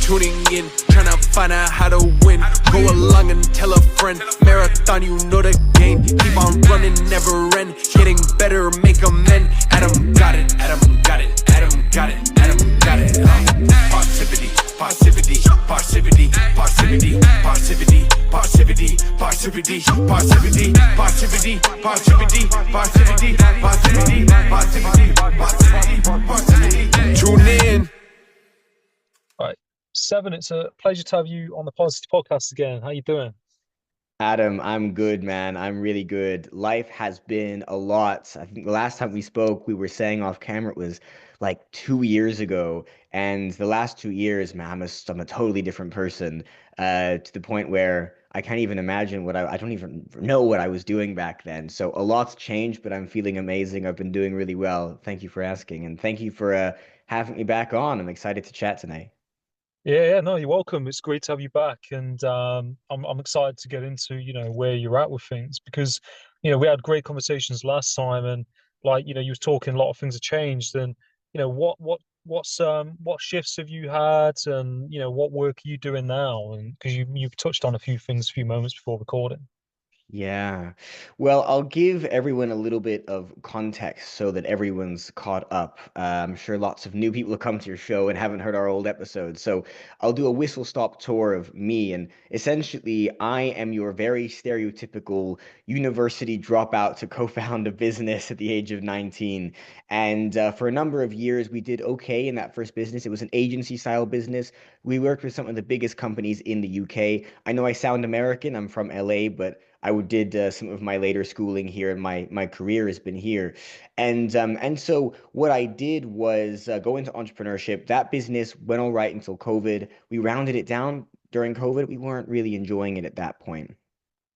tuning in, tryna find out how to win. Go along and tell a friend, marathon, you know the game. Keep on running, never end, getting better, make amend. Adam got it, Adam got it, Adam got it, Adam got it. Parrsitivity, parrsitivity, parrsitivity, parrsitivity, parrsitivity, parrsitivity, parrsitivity, parrsitivity, parrsitivity, parrsitivity, parrsitivity, parrsitivity, parrsitivity, parrsitivity. Tune in. All right, Seven, it's a pleasure to have you on the Positive Podcast again. How you doing? Adam, I'm good, man. I'm really good. Life has been a lot. I think the last time we spoke, we were saying off camera it was like 2 years ago. And the last 2 years, man, I'm a totally different person, to the point where I can't even imagine I don't even know what I was doing back then. So a lot's changed, but I'm feeling amazing. I've been doing really well. Thank you for asking. And thank you for having me back on. I'm excited to chat tonight. Yeah, no, you're welcome. It's great to have you back, and I'm excited to get into where you're at with things because we had great conversations last time, and like you was talking a lot of things have changed, and what shifts have you had, and what work are you doing now, and because you've touched on a few things a few moments before recording. Yeah. Well, I'll give everyone a little bit of context so that everyone's caught up. I'm sure lots of new people have come to your show and haven't heard our old episodes. So I'll do a whistle stop tour of me. And essentially, I am your very stereotypical university dropout to co-found a business at the age of 19. And for a number of years, we did okay in that first business. It was an agency style business. We worked with some of the biggest companies in the UK. I know I sound American. I'm from LA, but did some of my later schooling here, and my career has been here. And so what I did was go into entrepreneurship. That business went all right until COVID. We rounded it down during COVID. We weren't really enjoying it at that point.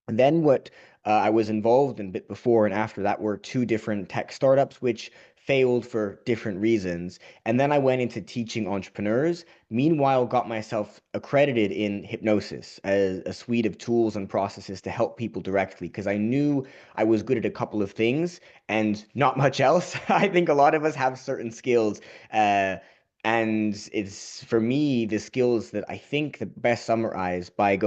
And then what I was involved in bit before and after that were two different tech startups, which failed for different reasons. And then I went into teaching entrepreneurs. Meanwhile, got myself accredited in hypnosis as a suite of tools and processes to help people directly because I knew I was good at a couple of things and not much else. I think a lot of us have certain skills. And it's for me the skills that I think the best summarized by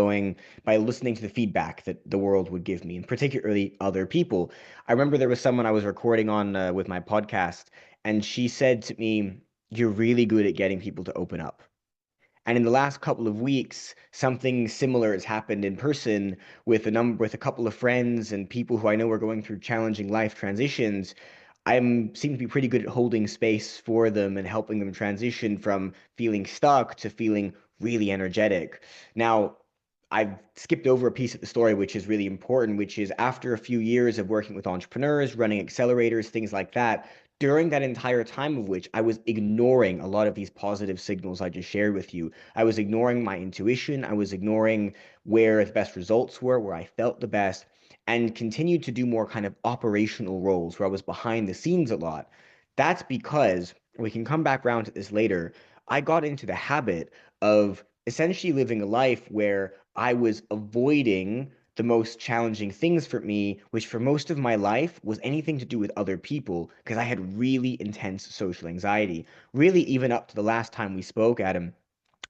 listening to the feedback that the world would give me, and particularly other people. I remember there was someone I was recording on with my podcast, and she said to me, "You're really good at getting people to open up." And in the last couple of weeks, something similar has happened in person with a couple of friends and people who I know are going through challenging life transitions. Seem to be pretty good at holding space for them and helping them transition from feeling stuck to feeling really energetic. Now, I've skipped over a piece of the story which is really important, which is after a few years of working with entrepreneurs, running accelerators, things like that, during that entire time of which I was ignoring a lot of these positive signals I just shared with you. I was ignoring my intuition. I was ignoring where the best results were, where I felt the best, and continued to do more kind of operational roles where I was behind the scenes a lot. That's because we can come back around to this later. I got into the habit of essentially living a life where I was avoiding the most challenging things for me, which for most of my life was anything to do with other people, because I had really intense social anxiety. Really, even up to the last time we spoke, Adam,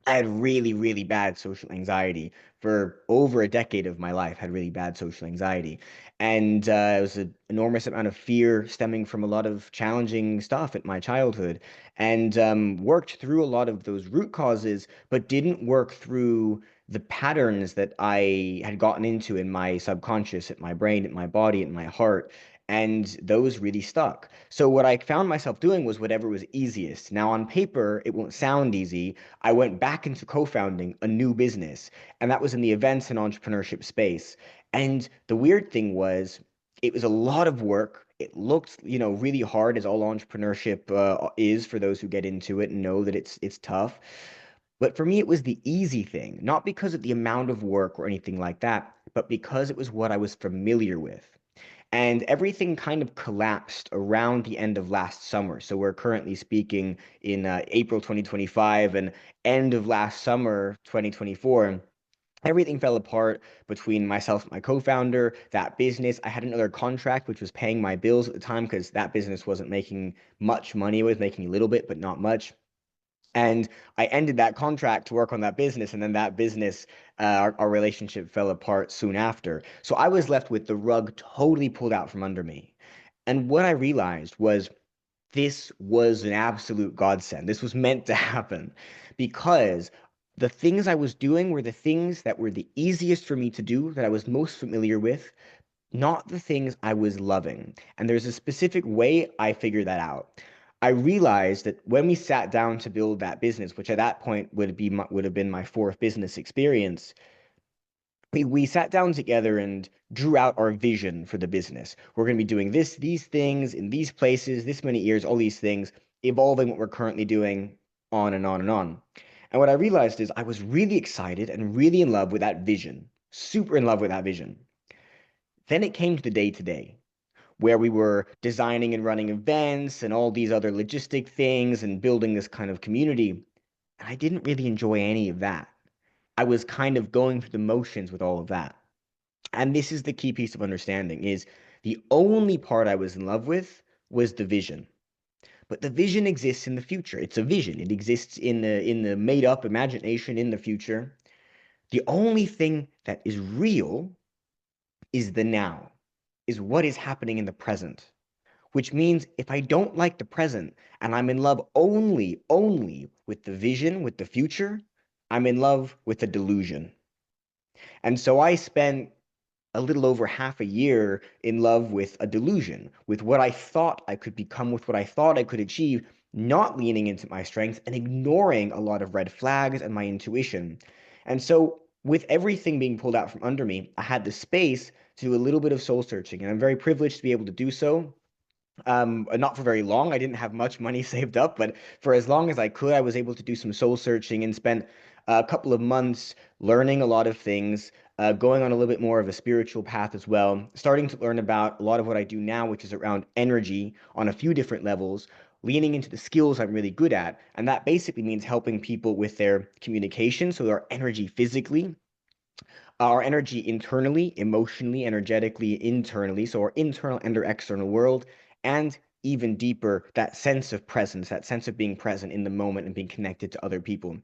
I had really, really bad social anxiety for over a decade of my life. Had really bad social anxiety, and it was an enormous amount of fear stemming from a lot of challenging stuff in my childhood, and worked through a lot of those root causes, but didn't work through the patterns that I had gotten into in my subconscious, in my brain, in my body, in my heart. And those really stuck. So, what I found myself doing was whatever was easiest. Now, on paper, it won't sound easy. I went back into co-founding a new business, and that was in the events and entrepreneurship space. And the weird thing was, it was a lot of work. It looked, really hard, as all entrepreneurship is for those who get into it and know that it's tough. But for me, it was the easy thing, not because of the amount of work or anything like that, but because it was what I was familiar with. And everything kind of collapsed around the end of last summer. So we're currently speaking in April 2025 and end of last summer 2024. Everything fell apart between myself and my co-founder, that business. I had another contract which was paying my bills at the time because that business wasn't making much money. It was making a little bit, but not much. And I ended that contract to work on that business, and then that business, our relationship fell apart soon after. So I was left with the rug totally pulled out from under me. And what I realized was this was an absolute godsend. This was meant to happen because the things I was doing were the things that were the easiest for me to do, that I was most familiar with, not the things I was loving. And there's a specific way I figured that out. I realized that when we sat down to build that business, which at that point would have been my fourth business experience, we sat down together and drew out our vision for the business. We're going to be doing these things in these places, this many years, all these things, evolving what we're currently doing, on and on and on. And what I realized is I was really excited and really in love with that vision, super in love with that vision. Then it came to the day to day, where we were designing and running events and all these other logistic things and building this kind of community. And I didn't really enjoy any of that. I was kind of going through the motions with all of that. And this is the key piece of understanding is the only part I was in love with was the vision. But the vision exists in the future. It's a vision. It exists in the made up imagination in the future. The only thing that is real is the now, is what is happening in the present. Which means if I don't like the present and I'm in love only with the vision, with the future, I'm in love with the delusion. And so I spent a little over half a year in love with a delusion, with what I thought I could become, with what I thought I could achieve, not leaning into my strengths and ignoring a lot of red flags and my intuition. And so, with everything being pulled out from under me, I had the space to do a little bit of soul searching, and I'm very privileged to be able to do so. Not for very long. I didn't have much money saved up, but for as long as I could, I was able to do some soul searching and spent a couple of months learning a lot of things, going on a little bit more of a spiritual path as well, starting to learn about a lot of what I do now, which is around energy on a few different levels, leaning into the skills I'm really good at. And that basically means helping people with their communication, so their energy physically, our energy internally, emotionally, energetically, internally, so our internal and our external world, and even deeper, that sense of presence, that sense of being present in the moment and being connected to other people.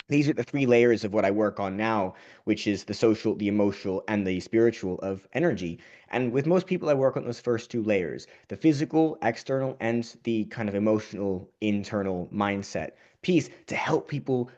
These are the three layers of what I work on now, which is the social, the emotional, and the spiritual of energy. And with most people, I work on those first two layers, the physical, external, and the kind of emotional, internal mindset piece to help people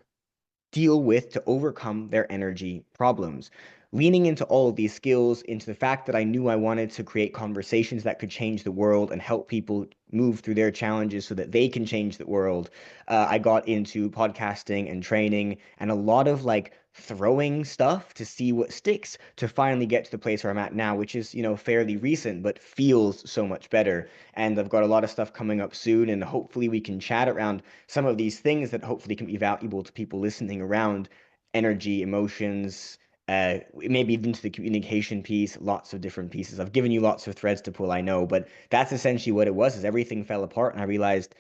deal with to overcome their energy problems. Leaning into all of these skills, into the fact that I knew I wanted to create conversations that could change the world and help people move through their challenges so that they can change the world. I got into podcasting and training and a lot of like throwing stuff to see what sticks to finally get to the place where I'm at now, which is, fairly recent, but feels so much better. And I've got a lot of stuff coming up soon, and hopefully we can chat around some of these things that hopefully can be valuable to people listening around energy, emotions, maybe even to the communication piece, lots of different pieces. I've given you lots of threads to pull, I know, but that's essentially what it was, is everything fell apart and I realized,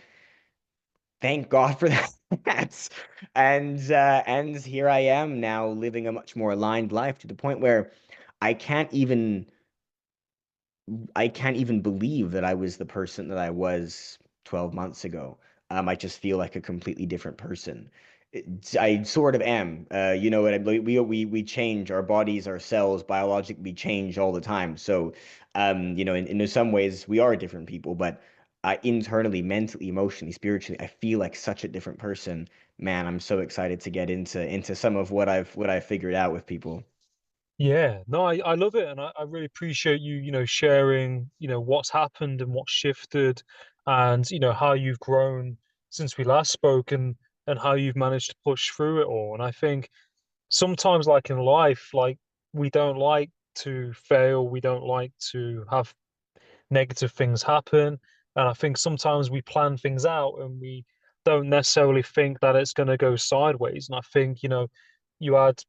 thank God for that. And here I am now living a much more aligned life to the point where I can't even I can't even believe that I was the person that I was 12 months ago. I just feel like a completely different person. I sort of am. You know what I mean? We change our bodies, our cells biologically change all the time. So, in some ways we are different people, but internally, mentally, emotionally, spiritually, I feel like such a different person. Man, I'm so excited to get into some of what I've figured out with people. Yeah, no, I love it, and I really appreciate you, sharing, what's happened and what's shifted, and how you've grown since we last spoke, and how you've managed to push through it all. And I think sometimes, like in life, like we don't like to fail, we don't like to have negative things happen, and I think sometimes we plan things out and we don't necessarily think that it's going to go sideways. And I think, you had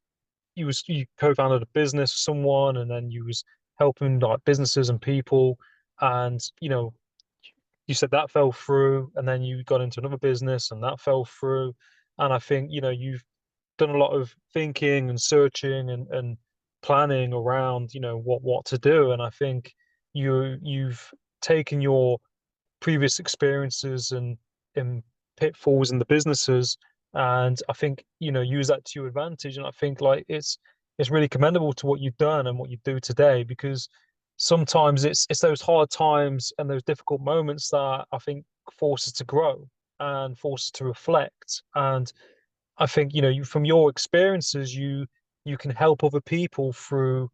you co-founded a business with someone, and then you was helping like businesses and people, and you said that fell through, and then you got into another business and that fell through. And I think you've done a lot of thinking and searching and planning around what to do. And I think you've taken your previous experiences and pitfalls in the businesses, and I think use that to your advantage. And I think like it's really commendable to what you've done and what you do today, because sometimes it's those hard times and those difficult moments that I think force us to grow and force us to reflect. And I think from your experiences, you can help other people through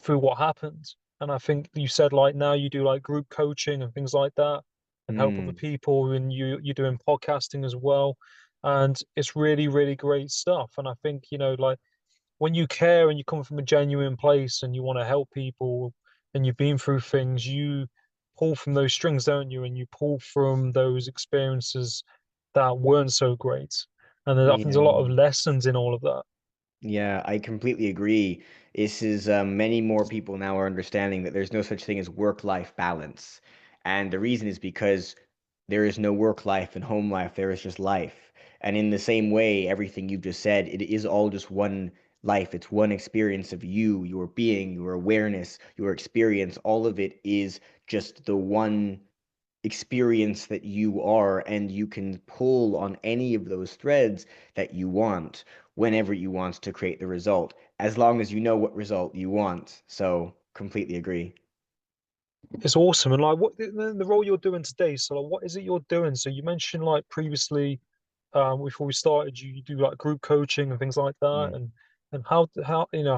what happened. And I think you said like now you do like group coaching and things like that and help other Mm. people, and you're doing podcasting as well. And it's really, really great stuff. And I think, like when you care and you come from a genuine place and you want to help people and you've been through things, you pull from those strings, don't you? And you pull from those experiences that weren't so great. And I think there's a lot of Yeah. lessons in all of that. Yeah, I completely agree. This is many more people now are understanding that there's no such thing as work-life balance. And the reason is because there is no work life and home life, there is just life. And in the same way, everything you've just said, it is all just one life. It's one experience of you, your being, your awareness, your experience. All of it is just the one experience that you are, and you can pull on any of those threads that you want whenever you want to create the result, as long as you know what result you want. So, completely agree. It's awesome. And like what the role you're doing today, so like what is it you're doing? So you mentioned like previously, before we started, you do like group coaching and things like that, and how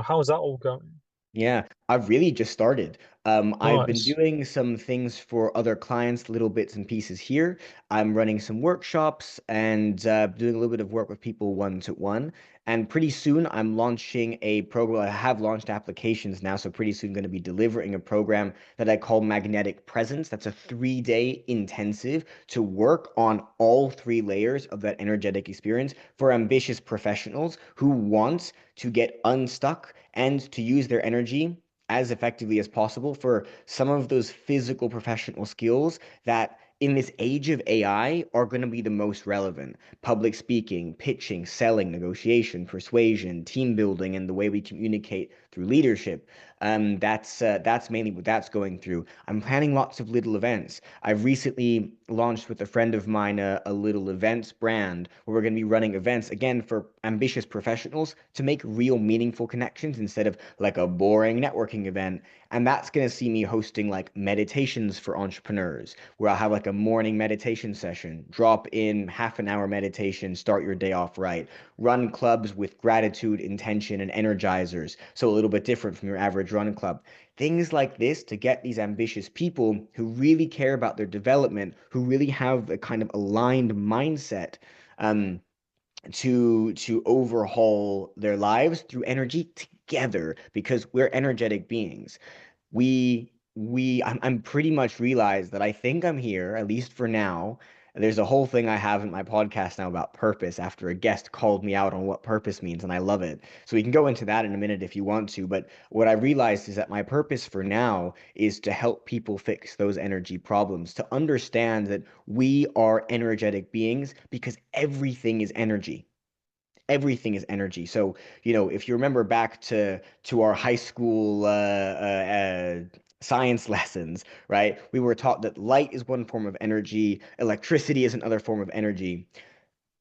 how's that all going? Yeah, I've really just started. I've been Nice. doing some things for other clients, little bits and pieces here. I'm running some workshops and doing a little bit of work with people one to one. And pretty soon, I'm launching a program. I have launched applications now, so pretty soon going to be delivering a program that I call Magnetic Presence. That's a 3-day intensive to work on all 3 layers of that energetic experience for ambitious professionals who want to get unstuck and to use their energy as effectively as possible for some of those physical professional skills that in this age of AI are going to be the most relevant. Public speaking, pitching, selling, negotiation, persuasion, team building, and the way we communicate through leadership. That's mainly what that's going through. I'm planning lots of little events. I've recently launched with a friend of mine a little events brand where we're going to be running events again for ambitious professionals to make real meaningful connections instead of like a boring networking event. And that's going to see me hosting like meditations for entrepreneurs, where I'll have like a morning meditation session, drop in half an hour meditation, start your day off right, run clubs with gratitude, intention, and energizers. So a little bit different from your average run club. Things like this to get these ambitious people who really care about their development, who really have a kind of aligned mindset. Um, to overhaul their lives through energy together because we're energetic beings. I'm pretty much realized that I think I'm here, at least for now. There's a whole thing I have in my podcast now about purpose after a guest called me out on what purpose means, and I love it. So we can go into that in a minute if you want to. But what I realized is that my purpose for now is to help people fix those energy problems, to understand that we are energetic beings because everything is energy. Everything is energy. So, if you remember back to our high school science lessons, right? We were taught that light is one form of energy, electricity is another form of energy.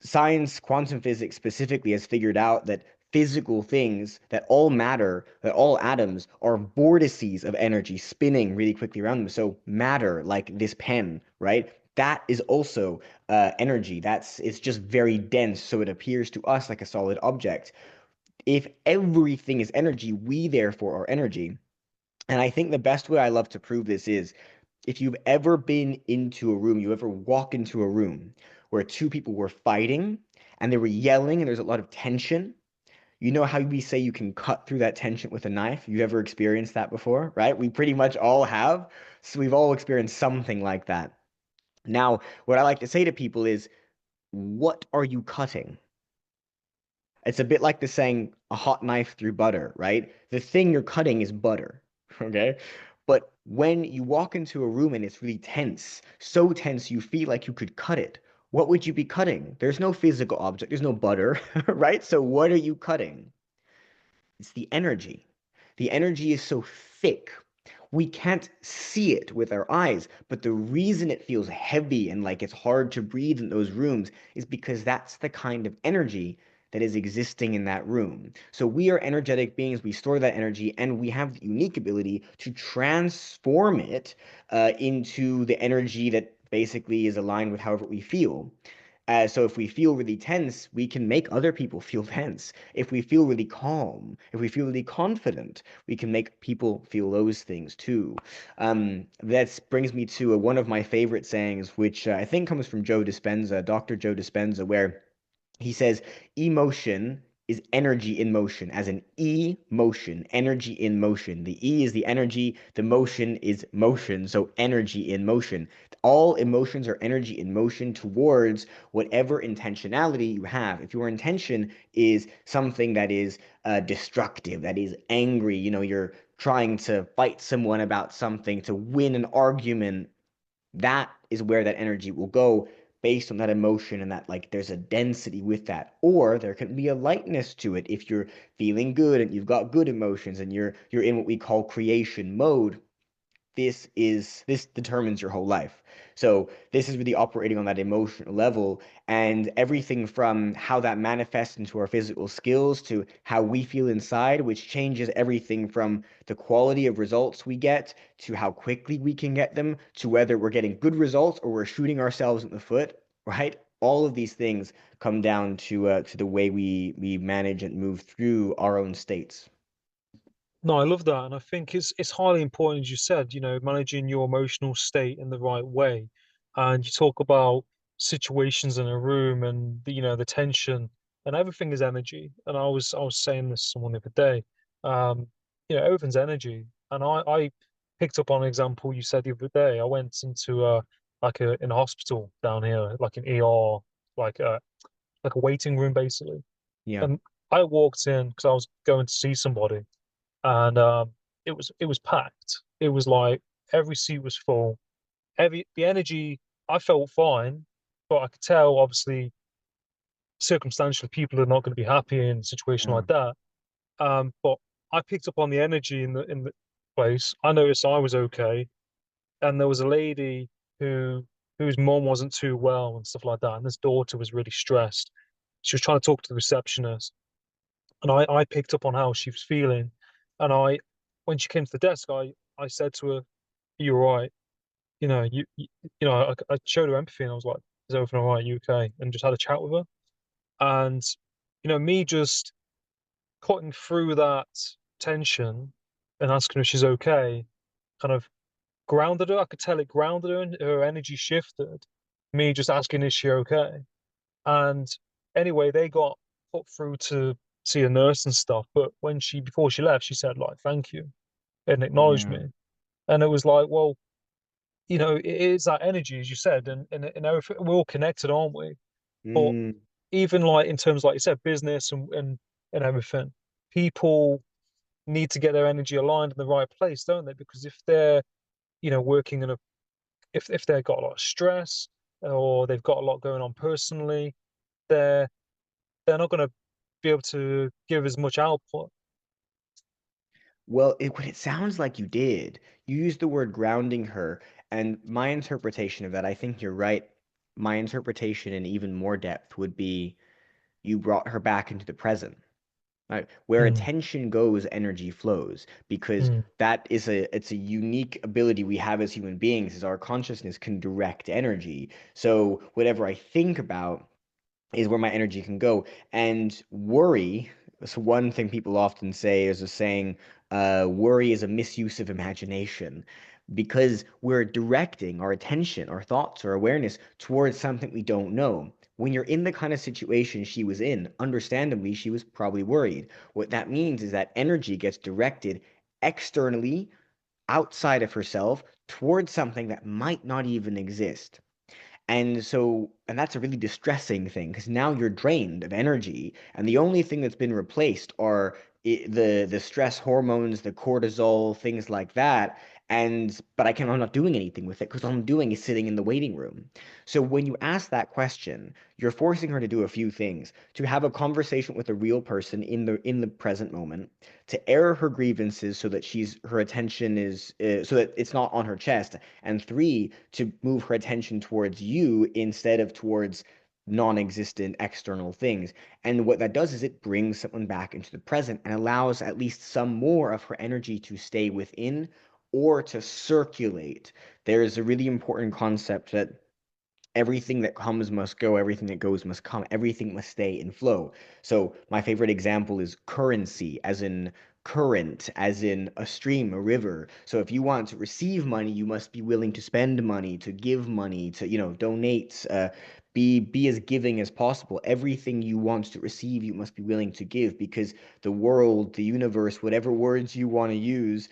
Science, quantum physics specifically, has figured out that physical things, that all matter, that all atoms are vortices of energy spinning really quickly around them. So matter, like this pen, right? That is also energy. It's just very dense, so it appears to us like a solid object. If everything is energy, we therefore are energy. And I think the best way I love to prove this is if you've ever been into a room, you ever walk into a room where two people were fighting and they were yelling and there's a lot of tension, you know how we say you can cut through that tension with a knife? You ever experienced that before, right? We pretty much all have. So we've all experienced something like that. Now, what I like to say to people is, what are you cutting? It's a bit like the saying, a hot knife through butter, right? The thing you're cutting is butter, okay? But when you walk into a room and it's really tense, so tense you feel like you could cut it, what would you be cutting? There's no physical object, there's no butter, right? So what are you cutting? It's the energy. The energy is so thick. We can't see it with our eyes, but the reason it feels heavy and like it's hard to breathe in those rooms is because that's the kind of energy that is existing in that room. So we are energetic beings, we store that energy, and we have the unique ability to transform it into the energy that basically is aligned with however we feel. So if we feel really tense, we can make other people feel tense. If we feel really calm, if we feel really confident, we can make people feel those things too. That brings me to one of my favorite sayings, which I think comes from Joe Dispenza, Dr. Joe Dispenza, where he says emotion is energy in motion, as an motion, energy in motion. The E is the energy, the motion is motion, so energy in motion. All emotions are energy in motion towards whatever intentionality you have. If your intention is something that is destructive, that is angry, you're trying to fight someone about something, to win an argument, that is where that energy will go based on that emotion, and that like there's a density with that. Or there can be a lightness to it if you're feeling good and you've got good emotions and you're in what we call creation mode. This determines your whole life. So this is really operating on that emotional level, and everything from how that manifests into our physical skills to how we feel inside, which changes everything from the quality of results we get to how quickly we can get them, to whether we're getting good results or we're shooting ourselves in the foot, right? All of these things come down to the way we manage and move through our own states. No, I love that, and I think it's highly important, as you said, managing your emotional state in the right way. And you talk about situations in a room and the tension and everything is energy. And I was saying this to someone the other day. Um, everything's energy. And I picked up on an example you said the other day. I went into in a hospital down here, like an ER, like a like a waiting room basically. Yeah. And I walked in because I was going to see somebody, and it was packed. It was like every seat was full. Every the energy, I felt fine, but I could tell obviously circumstantially people are not going to be happy in a situation Yeah. like that. But I picked up on the energy in the place. I noticed I was okay, and there was a lady who whose mom wasn't too well and stuff like that, and this daughter was really stressed. She was trying to talk to the receptionist, and I picked up on how she was feeling, and when she came to the desk, I said to her, "Are you all right?" I showed her empathy, and I was like, "Is everything all right? You okay?" And just had a chat with her, and me just cutting through that tension and asking her if she's okay, kind of grounded her. I could tell it grounded her, and her energy shifted. Me just asking, "Is she okay?" And anyway, they got put through to see a nurse and stuff. But before she left, she said like, "Thank you," and acknowledged Yeah. me. And it was like, well, it is that energy, as you said, and everything, we're all connected, aren't we? But Mm. even like in terms, like you said, business and everything, people need to get their energy aligned in the right place, don't they? Because if they're, working in a if they've got a lot of stress or they've got a lot going on personally, they're they're not going to be able to give as much output. Well, what it sounds like you did, you used the word grounding her, and my interpretation of that, I think you're right. My interpretation in even more depth would be you brought her back into the present. Right? Where Mm, attention goes, energy flows, because mm, it's a unique ability we have as human beings, is our consciousness can direct energy. So whatever I think about is where my energy can go. And worry, so one thing people often say is a saying, worry is a misuse of imagination, because we're directing our attention, our thoughts, our awareness towards something we don't know. When you're in the kind of situation she was in, understandably, she was probably worried. What that means is that energy gets directed externally, outside of herself, towards something that might not even exist. And that's a really distressing thing, because now you're drained of energy, and the only thing that's been replaced are the stress hormones, the cortisol, things like that. But I'm not doing anything with it because all I'm doing is sitting in the waiting room. So when you ask that question, you're forcing her to do a few things: to have a conversation with a real person in the present moment, to air her grievances so that her attention is so that it's not on her chest, and three, to move her attention towards you instead of towards non-existent external things. And what that does is it brings someone back into the present and allows at least some more of her energy to stay within or to circulate. There's a really important concept that everything that comes must go, everything that goes must come, everything must stay in flow. So my favorite example is currency, as in current, as in a stream, a river. So if you want to receive money, you must be willing to spend money, to give money, to, donate, be as giving as possible. Everything you want to receive, you must be willing to give, because the world, the universe, whatever words you want to use,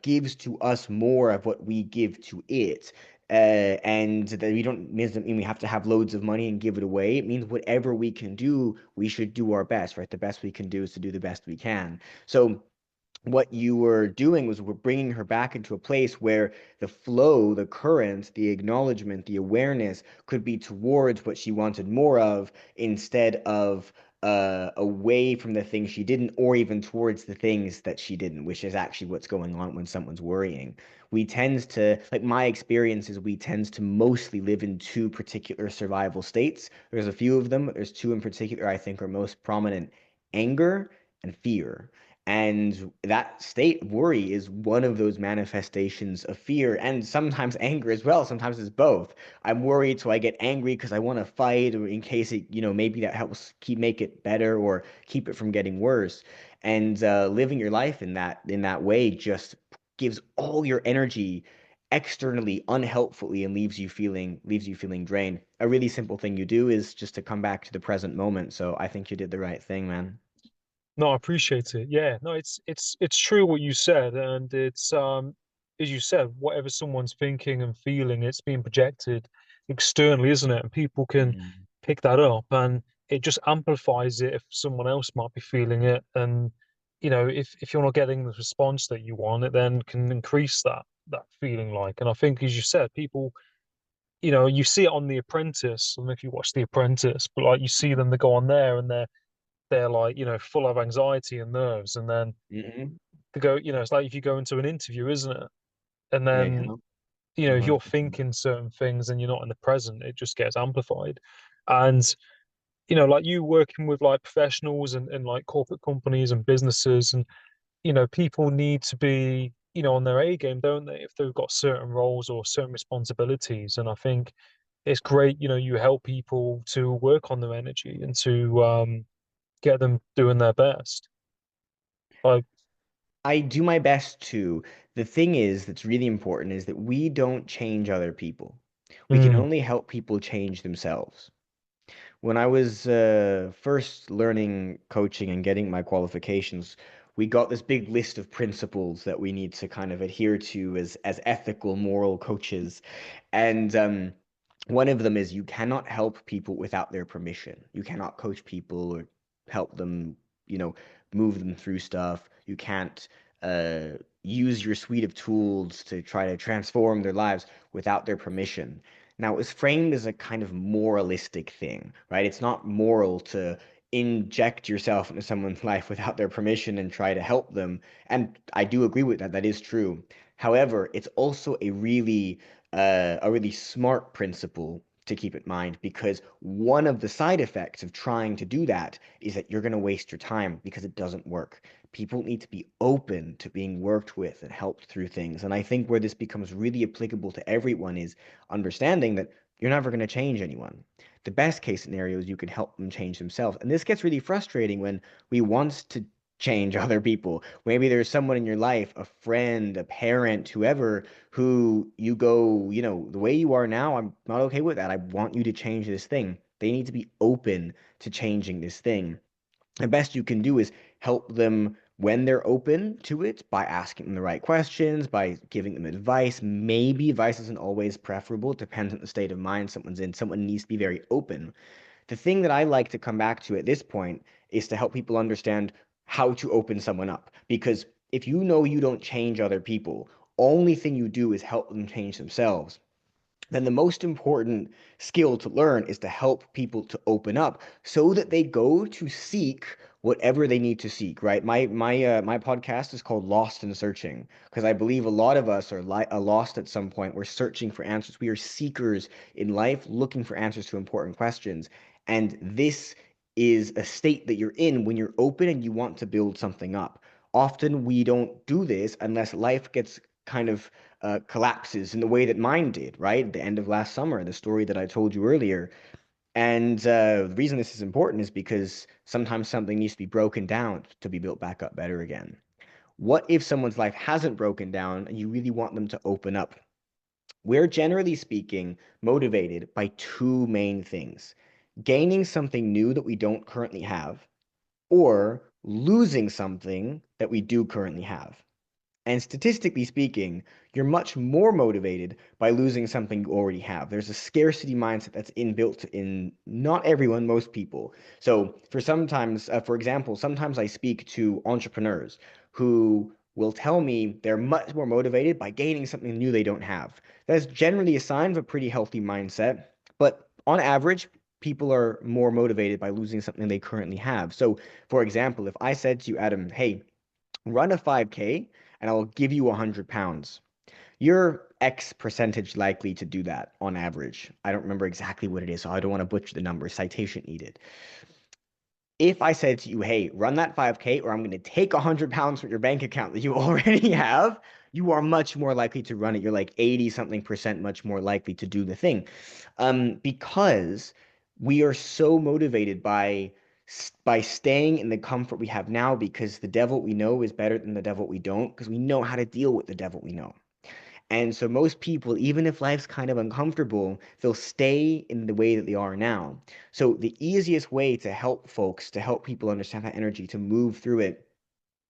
gives to us more of what we give to it. And that we don't doesn't mean we have to have loads of money and give it away. It means whatever we can do, we should do our best, right? The best we can do is to do the best we can. So what you were doing was we're bringing her back into a place where the flow, the current, the acknowledgement, the awareness could be towards what she wanted more of, instead of away from the things she didn't, or even towards the things that she didn't, which is actually what's going on when someone's worrying. We tend to, like, my experience is we tend to mostly live in two particular survival states. There's a few of them, but there's two in particular I think are most prominent: anger and fear. And that state of worry is one of those manifestations of fear, and sometimes anger as well. Sometimes it's both. I'm worried, so I get angry because I want to fight, or in case it, maybe that helps make it better or keep it from getting worse. And living your life in that way just gives all your energy externally unhelpfully and leaves you feeling drained. A really simple thing you do is just to come back to the present moment. So I think you did the right thing, man. No, I appreciate it. Yeah, no, it's true what you said, and it's as you said, whatever someone's thinking and feeling, it's being projected externally, isn't it? And people can Mhm. pick that up, and it just amplifies it if someone else might be feeling it. And if you're not getting the response that you want, it then can increase that feeling like. And I think, as you said, people, you see it on The Apprentice. I don't know if you watch The Apprentice, but like you see them, they go on there and they're like, full of anxiety and nerves. And then Mhm. they go, it's like if you go into an interview, isn't it? And Yeah, then, if you're 100%. thinking certain things and you're not in the present, it just gets amplified. And, like you working with like professionals and like corporate companies and businesses, and, people need to be, on their A game, don't they? If they've got certain roles or certain responsibilities. And I think it's great, you help people to work on their energy and to get them doing their best. Like, I do my best to. The thing is that's really important is that we don't change other people. We can mm, only help people change themselves. When I was first learning coaching and getting my qualifications, we got this big list of principles that we need to kind of adhere to as ethical, moral coaches. And one of them is you cannot help people without their permission. You cannot coach people or help them, you know, move them through stuff. You can't use your suite of tools to try to transform their lives without their permission. Now, it was framed as a kind of moralistic thing, right? It's not moral to inject yourself into someone's life without their permission and try to help them. And I do agree with that. That is true. However, it's also a really smart principle to keep in mind, because one of the side effects of trying to do that is that you're going to waste your time because it doesn't work. People need to be open to being worked with and helped through things. And I think where this becomes really applicable to everyone is understanding that you're never going to change anyone. The best case scenario is you can help them change themselves. And this gets really frustrating when we want to change other people. Maybe there's someone in your life, a friend, a parent, whoever, who you go, the way you are now, I'm not okay with that. I want you to change this thing. They need to be open to changing this thing. The best you can do is help them when they're open to it by asking them the right questions, by giving them advice. Maybe advice isn't always preferable. It depends on the state of mind someone's in. Someone needs to be very open. The thing that I like to come back to at this point is to help people understand how to open someone up. Because if you know you don't change other people, only thing you do is help them change themselves, then the most important skill to learn is to help people to open up so that they go to seek whatever they need to seek, right? My podcast is called Lost and Searching, because I believe a lot of us are lost at some point. We're searching for answers. We are seekers in life, looking for answers to important questions. And this is a state that you're in when you're open and you want to build something up. Often we don't do this unless life gets kind of collapses in the way that mine did, right? At the end of last summer, the story that I told you earlier. And the reason this is important is because sometimes something needs to be broken down to be built back up better again. What if someone's life hasn't broken down and you really want them to open up? We're generally speaking motivated by two main things: gaining something new that we don't currently have, or losing something that we do currently have. And statistically speaking, you're much more motivated by losing something you already have. There's a scarcity mindset that's inbuilt in not everyone, most people. So for example, sometimes I speak to entrepreneurs who will tell me they're much more motivated by gaining something new they don't have. That's generally a sign of a pretty healthy mindset, but on average, people are more motivated by losing something they currently have. So, for example, if I said to you, Adam, hey, run a 5K and I'll give you 100 pounds. You're X percentage likely to do that on average. I don't remember exactly what it is, so I don't want to butcher the number. Citation needed. If I said to you, hey, run that 5K or I'm going to take 100 pounds from your bank account that you already have, you are much more likely to run it. You're like 80 something percent much more likely to do the thing. Because we are so motivated by staying in the comfort we have now, because the devil we know is better than the devil we don't, because we know how to deal with the devil we know. And so most people, even if life's kind of uncomfortable, they'll stay in the way that they are now. So the easiest way to help folks, to help people understand that energy, to move through it,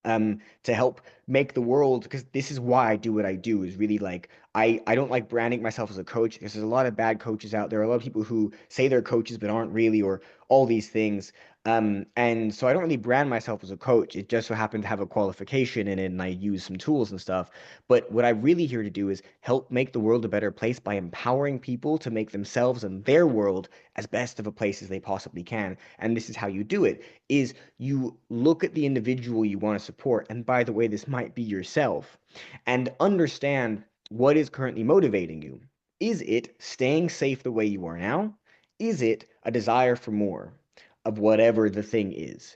to help make the world, because this is why I do what I do, is really like, I don't like branding myself as a coach, because there's a lot of bad coaches out there, a lot of people who say they're coaches but aren't really, or all these things. And so I don't really brand myself as a coach. It just so happened to have a qualification in it, and I use some tools and stuff. But what I'm really here to do is help make the world a better place by empowering people to make themselves and their world as best of a place as they possibly can. And this is how you do it, is you look at the individual you want to support, and by the way, this might be yourself, and understand what is currently motivating you. Is it staying safe the way you are now? Is it a desire for more of whatever the thing is?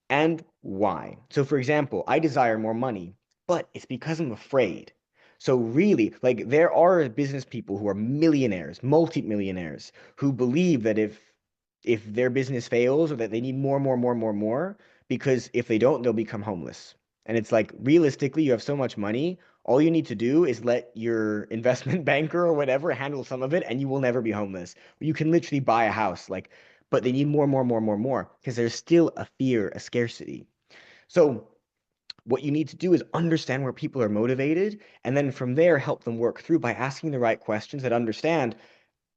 And why? So, for example, I desire more money, but it's because I'm afraid. So, really, like, there are business people who are millionaires, multi-millionaires, who believe that if their business fails, or that they need more, because if they don't, they'll become homeless. And it's like, realistically, you have so much money, all you need to do is let your investment banker or whatever handle some of it, and you will never be homeless. You can literally buy a house, like, but they need more, because there's still a fear, a scarcity. So what you need to do is understand where people are motivated, and then from there help them work through by asking the right questions that understand,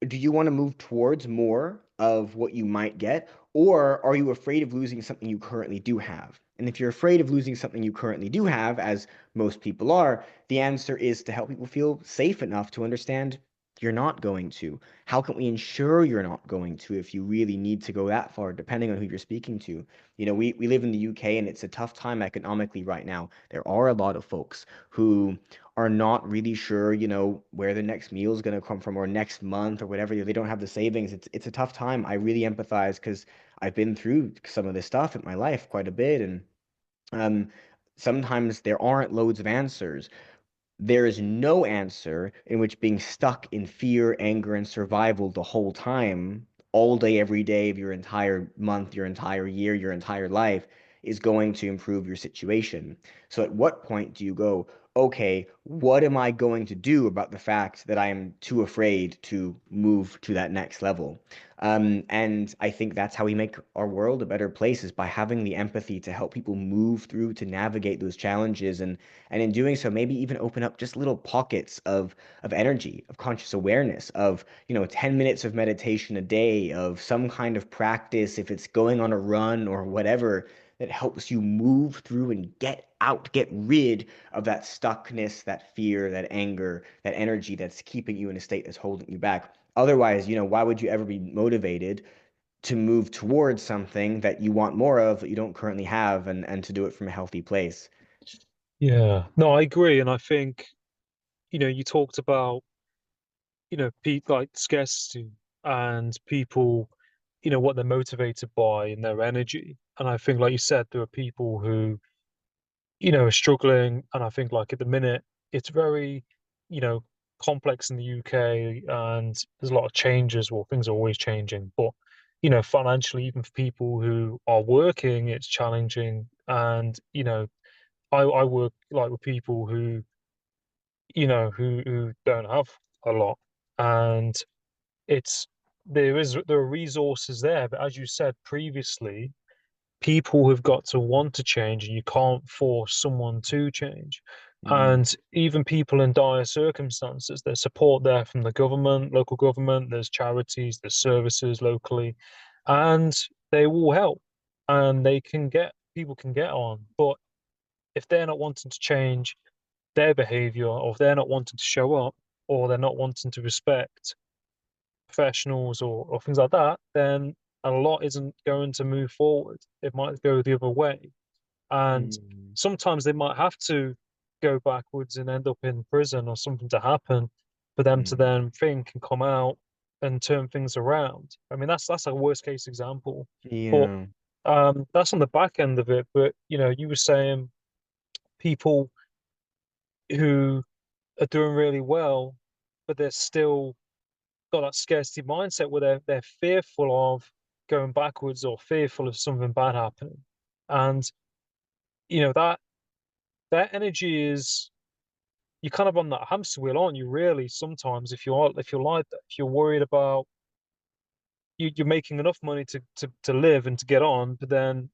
do you want to move towards more of what you might get, or are you afraid of losing something you currently do have? And if you're afraid of losing something you currently do have, as most people are, the answer is to help people feel safe enough to understand you're not going to. How can we ensure you're not going to, if you really need to go that far, depending on who you're speaking to? You know, we live in the UK and it's a tough time economically right now. There are a lot of folks who are not really sure, you know, where the next meal is going to come from, or next month, or whatever. They don't have the savings. It's a tough time. I really empathize, because I've been through some of this stuff in my life quite a bit, and um, sometimes there aren't loads of answers. There is no answer in which being stuck in fear, anger, and survival the whole time, all day, every day of your entire month, your entire year, your entire life, is going to improve your situation. So at what point do you go, okay, what am I going to do about the fact that I am too afraid to move to that next level? And I think that's how we make our world a better place, is by having the empathy to help people move through, to navigate those challenges, and in doing so, maybe even open up just little pockets of energy, of conscious awareness, of, you know, 10 minutes of meditation a day, of some kind of practice, if it's going on a run or whatever, that helps you move through and get out, get rid of that stuckness, that fear, that anger, that energy that's keeping you in a state that's holding you back. Otherwise, why would you ever be motivated to move towards something that you want more of that you don't currently have, and to do it from a healthy place? Yeah, no, I agree. And I think, you talked about, people like scarcity and people, what they're motivated by and their energy. And I think, like you said, there are people who, are struggling. And I think, like, at the minute, it's very, you know, complex in the UK, and there's a lot of changes. Well, things are always changing, but, financially, even for people who are working, it's challenging. And, I work like with people who, who don't have a lot. And it's there are resources there, but as you said previously, people have got to want to change, and you can't force someone to change. Mm, And even people in dire circumstances, there's support there from the government, local government, there's charities, there's services locally, and they will help, and people can get on. But if they're not wanting to change their behavior, or if they're not wanting to show up, or they're not wanting to respect professionals, or things like that, then a lot isn't going to move forward. It might go the other way. And mm, sometimes they might have to go backwards and end up in prison or something to happen for them to mm. then think and come out and turn things around. I mean, that's a worst case example. But Yeah. that's on the back end of it. But you were saying people who are doing really well, but they're still got that scarcity mindset where they're fearful of going backwards or fearful of something bad happening. And that energy is, you're kind of on that hamster wheel, aren't you? Really, sometimes if you're like that, if you're worried about you're making enough money to live and to get on, but then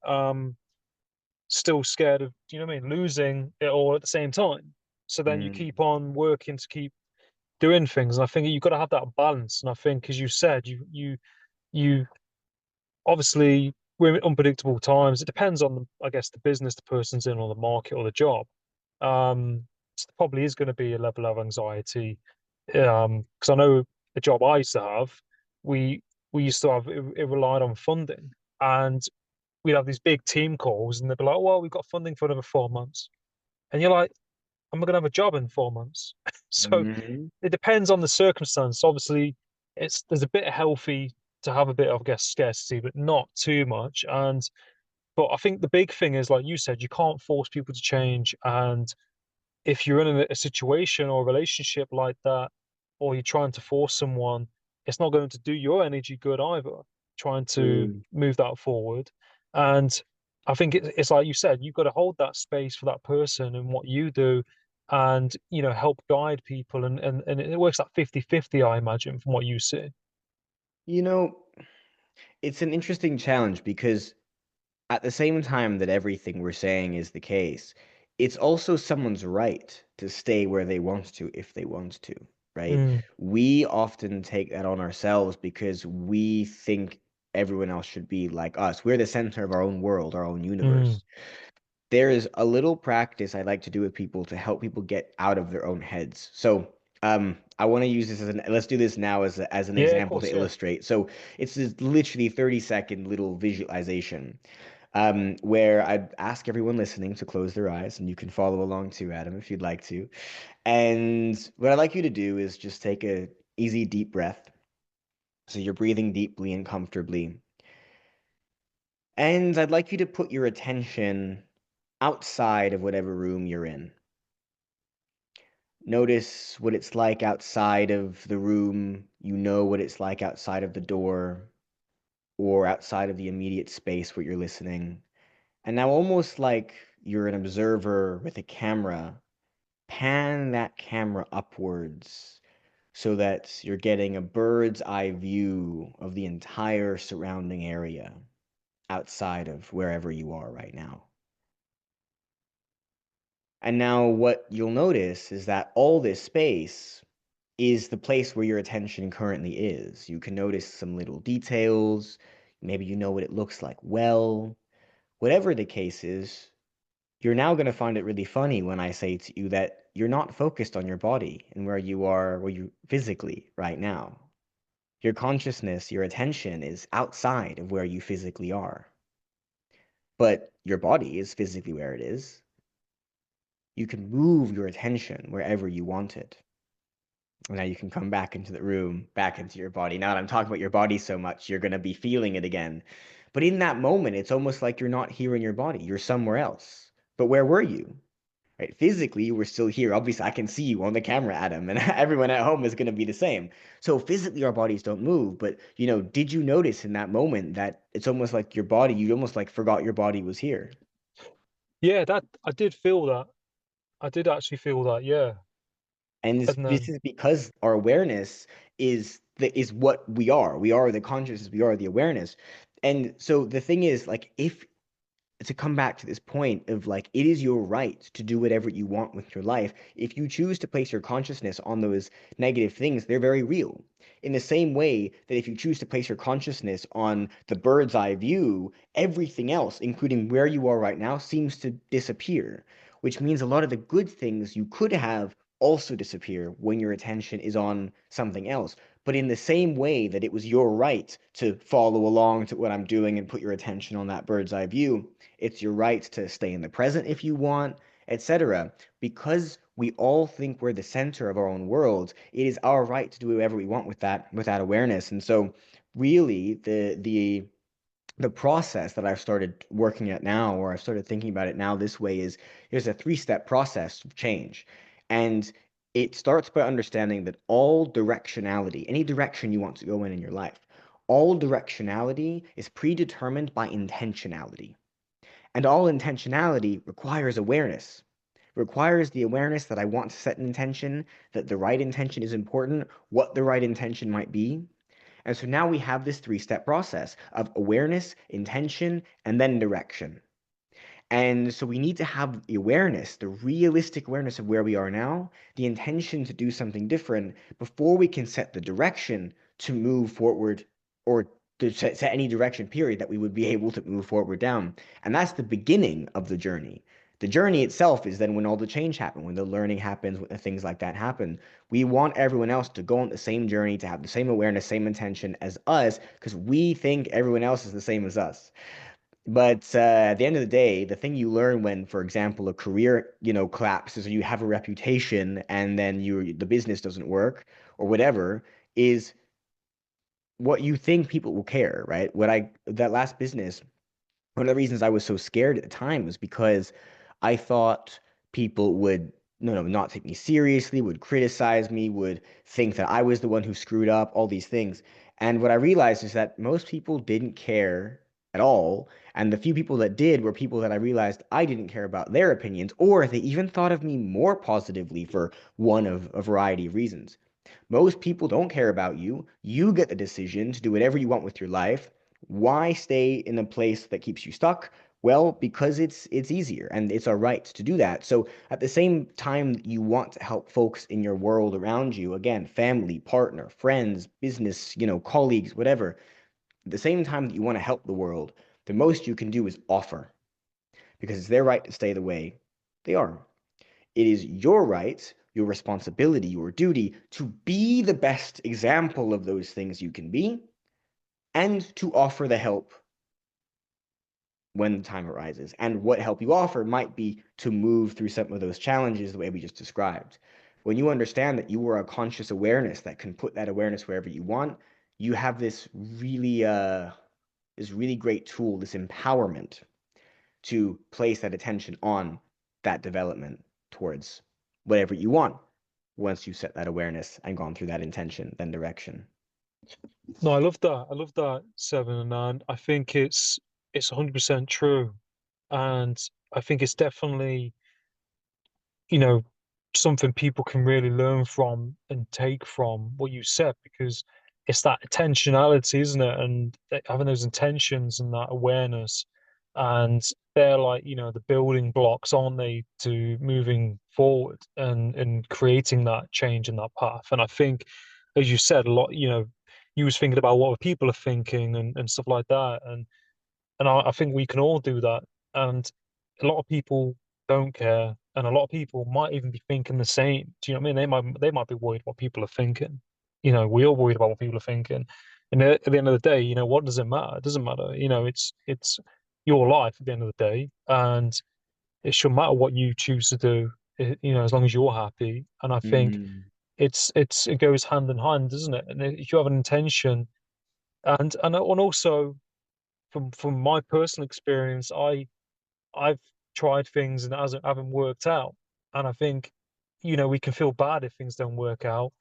still scared of, what I mean, losing it all at the same time. So then you Mm. keep on working to keep doing things. And I think you've got to have that balance. And I think, as you said, you obviously, we're in unpredictable times. It depends on I guess, the business the person's in, or the market, or the job. So there probably is going to be a level of anxiety. Because I know the job I used to have, we we used to have it relied on funding, and we'd have these big team calls, and they'd be like, "Well, we've got funding for another 4 months," and you're like, "Am I going to have a job in 4 months?" So Mhm. it depends on the circumstance. Obviously, there's a bit healthy to have a bit of, I guess, scarcity, but not too much. And but I think the big thing is, like you said, you can't force people to change. And if you're in a situation or a relationship like that, or you're trying to force someone, it's not going to do your energy good either, trying to True. move that forward. And I think it's like you said, you've got to hold that space for that person and what you do, and help guide people. And it works at 50-50, I imagine, from what you see. You know, it's an interesting challenge because at the same time that everything we're saying is the case, it's also someone's right to stay where they want to if they want to, right? Mm, We often take that on ourselves because we think everyone else should be like us. We're the center of our own world, our own mm. universe. There is a little practice I like to do with people to help people get out of their own heads. So, I want to use this as let's do this now as an Yeah, of example to course, yeah. illustrate. So it's this literally 30-second little visualization, where I'd ask everyone listening to close their eyes, and you can follow along too, Adam, if you'd like to. And what I'd like you to do is just take a easy deep breath. So you're breathing deeply and comfortably. And I'd like you to put your attention outside of whatever room you're in. Notice what it's like outside of the room. You know what it's like outside of the door, or outside of the immediate space where you're listening. And now, almost like you're an observer with a camera, pan that camera upwards so that you're getting a bird's eye view of the entire surrounding area outside of wherever you are right now. And now, what you'll notice is that all this space is the place where your attention currently is. You can notice some little details. Maybe you know what it looks like well. Whatever the case is, you're now going to find it really funny when I say to you that you're not focused on your body and where you are, where you physically right now. Your consciousness, your attention is outside of where you physically are. But your body is physically where it is. You can move your attention wherever you want it. Now you can come back into the room, back into your body. Now that I'm talking about your body so much, you're going to be feeling it again. But in that moment, it's almost like you're not here in your body. You're somewhere else. But where were you? Right? Physically, you were still here. Obviously, I can see you on the camera, Adam, and everyone at home is going to be the same. So physically, our bodies don't move. But, did you notice in that moment that it's almost like your body, you almost like forgot your body was here? Yeah, that I did feel that. I did actually feel that, yeah. And And this then is because our awareness is what we are. We are the consciousness, we are the awareness. And so the thing is, like, if to come back to this point of like, it is your right to do whatever you want with your life. If you choose to place your consciousness on those negative things, they're very real. In the same way that if you choose to place your consciousness on the bird's eye view, everything else, including where you are right now, seems to disappear, which means a lot of the good things you could have also disappear when your attention is on something else. But in the same way that it was your right to follow along to what I'm doing and put your attention on that bird's eye view, it's your right to stay in the present if you want, etc. Because we all think we're the center of our own world, it is our right to do whatever we want with that awareness. And so really the process that I've started working at now, or I've started thinking about it now this way, is there's a three-step process of change. And it starts by understanding that all directionality, any direction you want to go in your life, all directionality is predetermined by intentionality. And all intentionality requires awareness. Requires the awareness that I want to set an intention, that the right intention is important, what the right intention might be. And so now we have this three-step process of awareness, intention, and then direction. And so we need to have the awareness, the realistic awareness of where we are now, the intention to do something different before we can set the direction to move forward, or to set any direction, period, that we would be able to move forward down. And that's the beginning of the journey. The journey itself is then when all the change happens, when the learning happens, when the things like that happen. We want everyone else to go on the same journey, to have the same awareness, same intention as us, because we think everyone else is the same as us. But at the end of the day, the thing you learn when, for example, a career, collapses, or you have a reputation and then the business doesn't work or whatever, is what you think people will care, right? That last business, one of the reasons I was so scared at the time was because I thought people would not take me seriously, would criticize me, would think that I was the one who screwed up, all these things. And what I realized is that most people didn't care at all. And the few people that did were people that I realized I didn't care about their opinions, or they even thought of me more positively for one of a variety of reasons. Most people don't care about you. You get the decision to do whatever you want with your life. Why stay in a place that keeps you stuck? Well, because it's easier and it's our right to do that. So at the same time you want to help folks in your world around you, again, family, partner, friends, business, colleagues, whatever, at the same time that you want to help the world, the most you can do is offer, because it's their right to stay the way they are. It is your right, your responsibility, your duty to be the best example of those things you can be, and to offer the help when the time arises. And what help you offer might be to move through some of those challenges the way we just described. When you understand that you are a conscious awareness that can put that awareness wherever you want, you have this really great tool, this empowerment to place that attention on that development towards whatever you want once you set that awareness and gone through that intention, then direction. no, I love that. I love that, Seven. And I think it's 100% true. And I think it's definitely, you know, something people can really learn from and take from what you said, because it's that intentionality, isn't it? And having those intentions and that awareness, and they're like, the building blocks, aren't they, to moving forward and creating that change in that path. And I think, as you said, a lot, you was thinking about what other people are thinking and stuff like that. And And I think we can all do that. And a lot of people don't care, and a lot of people might even be thinking the same. Do you know what I mean? They might be worried what people are thinking. We're all worried about what people are thinking. And at the end of the day, what does it matter? It doesn't matter. It's your life at the end of the day, and it shouldn't matter what you choose to do. As long as you're happy. And I think Mm, it goes hand in hand, doesn't it? And if you have an intention, and also from my personal experience, I've tried things and it haven't worked out. And I think, we can feel bad if things don't work out.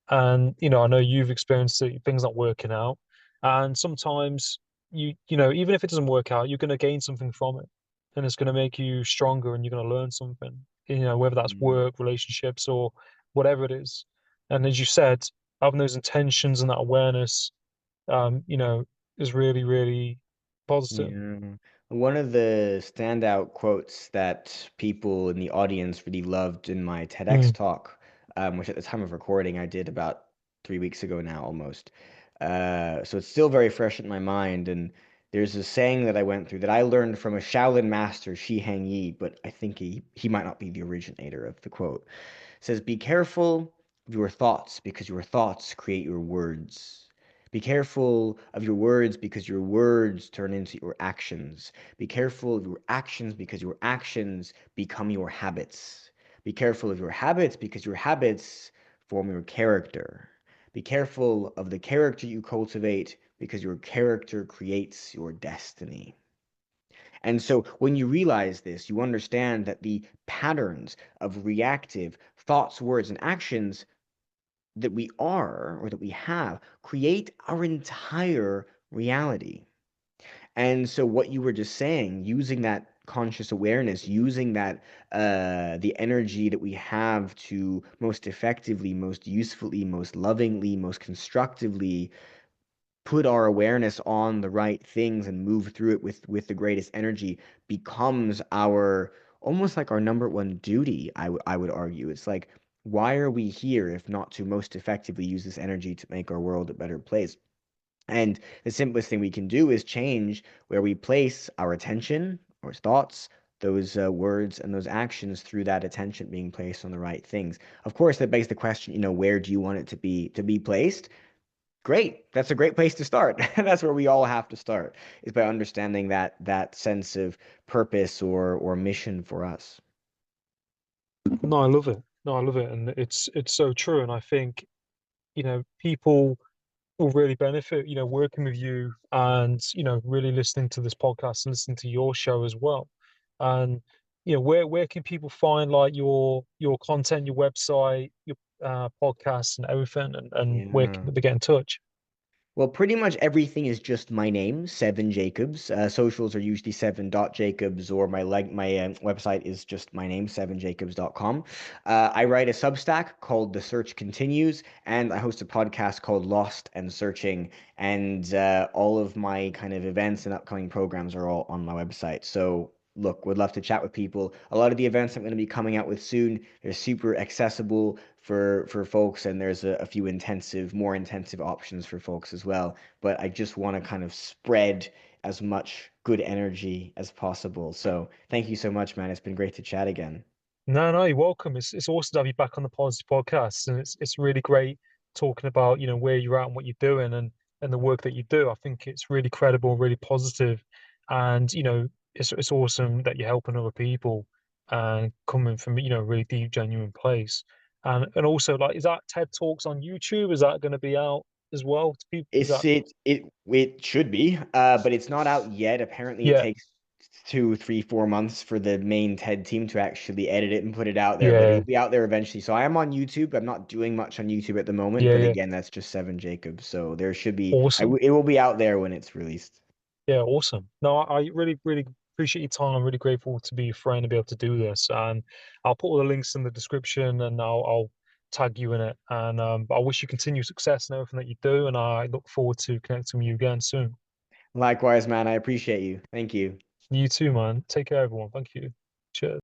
And, I know you've experienced it, things not working out. And sometimes even if it doesn't work out, you're going to gain something from it. And it's going to make you stronger and you're going to learn something, whether that's mm. work, relationships, or whatever it is. And as you said, having those intentions and that awareness, is really, really positive. Yeah. One of the standout quotes that people in the audience really loved in my TEDx Mm, talk, which at the time of recording I did about 3 weeks ago now almost. So it's still very fresh in my mind. And there's a saying that I went through that I learned from a Shaolin master, Shi Hang Yi, but I think he might not be the originator of the quote. It says, "Be careful of your thoughts because your thoughts create your words. Be careful of your words because your words turn into your actions. Be careful of your actions because your actions become your habits. Be careful of your habits because your habits form your character. Be careful of the character you cultivate because your character creates your destiny." And so when you realize this, you understand that the patterns of reactive thoughts, words, and actions that we are or that we have create our entire reality. And so what you were just saying, using that conscious awareness, using that the energy that we have to most effectively, most usefully, most lovingly, most constructively put our awareness on the right things and move through it with the greatest energy becomes our almost like our number one duty. I would argue it's like, why are we here if not to most effectively use this energy to make our world a better place? And the simplest thing we can do is change where we place our attention, our thoughts, those words and those actions through that attention being placed on the right things. Of course, that begs the question, where do you want it to be placed? Great. That's a great place to start. That's where we all have to start, is by understanding that sense of purpose or mission for us. No, I love it. No, I love it, and it's so true. And I think people will really benefit, working with you and really listening to this podcast and listening to your show as well. And where can people find like your content, your website, your podcasts, and everything, and where Yeah. can they get in touch? Well, pretty much everything is just my name, Seven Jacobs. Socials are usually Jacobs, or my website is just my name, sevenjacobs.com. I write a Substack called The Search Continues, and I host a podcast called Lost and Searching. And all of my kind of events and upcoming programs are all on my website. So look, would love to chat with people. A lot of the events I'm going to be coming out with soon, they're super accessible for folks, and there's a few more intensive options for folks as well. But I just want to kind of spread as much good energy as possible. So thank you so much, man. It's been great to chat again. No, no, you're welcome. It's awesome to have you back on the Positive Podcast, and it's really great talking about where you're at and what you're doing and the work that you do. I think it's really credible, really positive, and it's awesome that you're helping other people and coming from a really deep, genuine place. And also, like, is that TED Talks on YouTube? Is that going to be out as well to people? Is It's that it should be, but it's not out yet. Apparently, it yeah, takes 2, 3, 4 months for the main TED team to actually edit it and put it out there. But it'll yeah, be out there eventually. So I am on YouTube. I'm not doing much on YouTube at the moment, yeah, but yeah, again, that's just Seven Jacobs. So there should be. awesome. It will be out there when it's released. Yeah, awesome. No, I really, really appreciate your time. I'm really grateful to be your friend and be able to do this. And I'll put all the links in the description and I'll tag you in it. And I wish you continued success in everything that you do. And I look forward to connecting with you again soon. Likewise, man. I appreciate you. Thank you. You too, man. Take care, everyone. Thank you. Cheers.